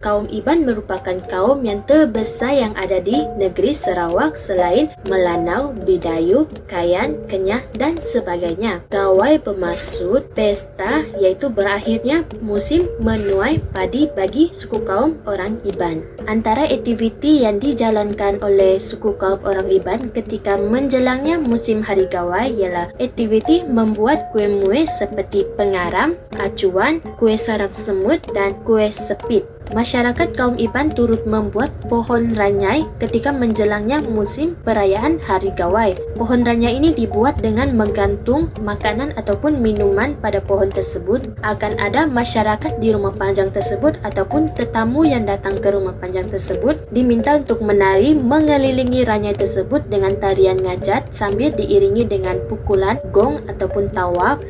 Kaum Iban merupakan kaum yang terbesar yang ada di negeri Sarawak selain Melanau, Bidayuh, Kayan, Kenyah dan sebagainya. Gawai bermaksud pesta iaitu berakhirnya musim menuai padi bagi suku kaum orang Iban. Antara aktiviti yang dijalankan oleh suku kaum orang Iban ketika menjelangnya musim hari gawai ialah aktiviti membuat kuih-muih seperti pengaram, acuan, kuih sarang semut dan kuih sepit. Masyarakat kaum Iban turut membuat pohon ranyai ketika menjelangnya musim perayaan Hari Gawai. Pohon ranyai ini dibuat dengan menggantung makanan ataupun minuman pada pohon tersebut. Akan ada masyarakat di rumah panjang tersebut ataupun tetamu yang datang ke rumah panjang tersebut diminta untuk menari mengelilingi ranyai tersebut dengan tarian ngajat sambil diiringi dengan pukulan gong ataupun tawaf.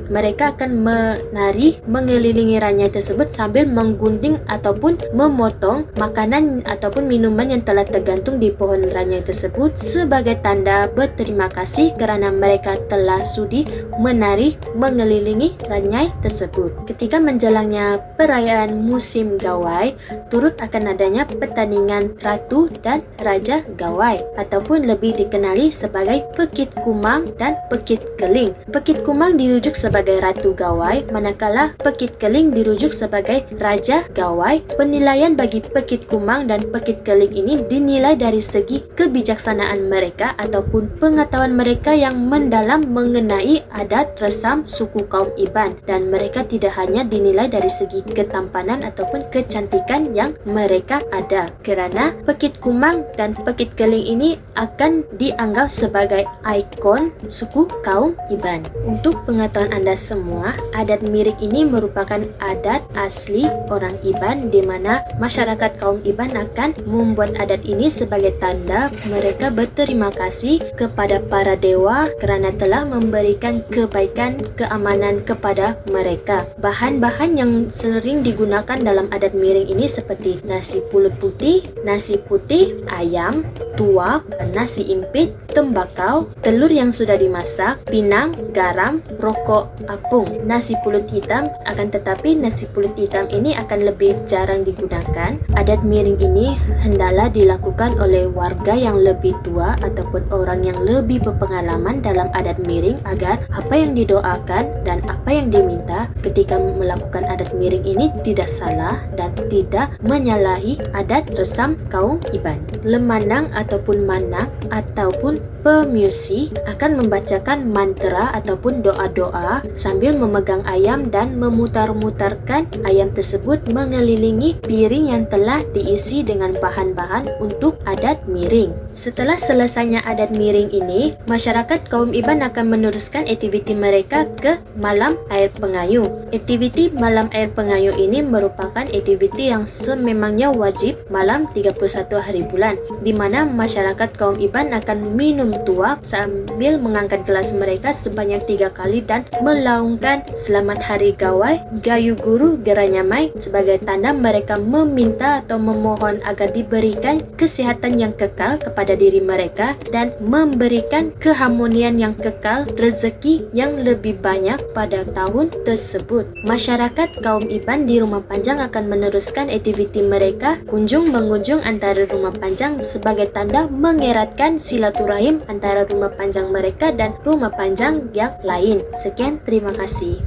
Mereka akan menari mengelilingi ranyai tersebut sambil menggunting ataupun memotong makanan ataupun minuman yang telah tergantung di pohon ranyai tersebut sebagai tanda berterima kasih kerana mereka telah sudi menari mengelilingi ranyai tersebut. Ketika menjelangnya perayaan musim gawai, turut akan adanya pertandingan Ratu dan Raja Gawai ataupun lebih dikenali sebagai Pekit Kumang dan Pekit Keling. Pekit Kumang dirujuk sebagai Ratu Gawai, manakala Pekit Keling dirujuk sebagai Raja Gawai. Penilaian bagi Pekit Kumang dan Pekit Keling ini dinilai dari segi kebijaksanaan mereka ataupun pengetahuan mereka yang mendalam mengenai adat resam suku kaum Iban, dan mereka tidak hanya dinilai dari segi ketampanan ataupun kecantikan yang mereka ada, kerana Pekit Kumang dan Pekit Keling ini akan dianggap sebagai ikon suku kaum Iban. Untuk pengetahuan anda semua, adat mirik ini merupakan adat asli orang Iban di mana masyarakat kaum Iban akan membuat adat ini sebagai tanda mereka berterima kasih kepada para dewa kerana telah memberikan kebaikan, keamanan kepada mereka. Bahan-bahan yang sering digunakan dalam adat miring ini seperti nasi pulut putih, nasi putih, ayam, tuak, nasi impit, tembakau, telur yang sudah dimasak, pinang, garam, rokok apung. Nasi pulut hitam, akan tetapi nasi pulut hitam ini akan lebih jarang digunakan. Adat miring ini hendaklah dilakukan oleh warga yang lebih tua ataupun orang yang lebih berpengalaman dalam adat miring agar apa yang didoakan dan apa yang diminta ketika melakukan adat miring ini tidak salah dan tidak menyalahi adat resam kaum Iban. Lemanang ataupun manang ataupun pemusi akan membacakan mantra ataupun doa-doa sambil memegang ayam dan memutar-mutarkan ayam tersebut mengelilingi piring yang telah diisi dengan bahan-bahan untuk adat miring. Setelah selesainya adat miring ini, masyarakat kaum Iban akan meneruskan aktiviti mereka ke Malam Air Pengayuh. Aktiviti Malam Air Pengayuh ini merupakan aktiviti yang sememangnya wajib malam 31 hari bulan, di mana masyarakat kaum Iban akan minum tuak sambil mengangkat gelas mereka sebanyak 3 kali dan melaungkan Selamat Hari Gawai, Gayu Guru Geranyamai sebagai tanda mereka meminta atau memohon agar diberikan kesihatan yang kekal kepada diri mereka dan memberikan keharmonian yang kekal, rezeki yang lebih banyak pada tahun tersebut. Masyarakat kaum Iban di Rumah Panjang akan meneruskan aktiviti mereka kunjung-mengunjung antara rumah panjang sebagai tanda mengeratkan silaturahim antara rumah panjang mereka dan rumah panjang yang lain. Sekian, terima kasih.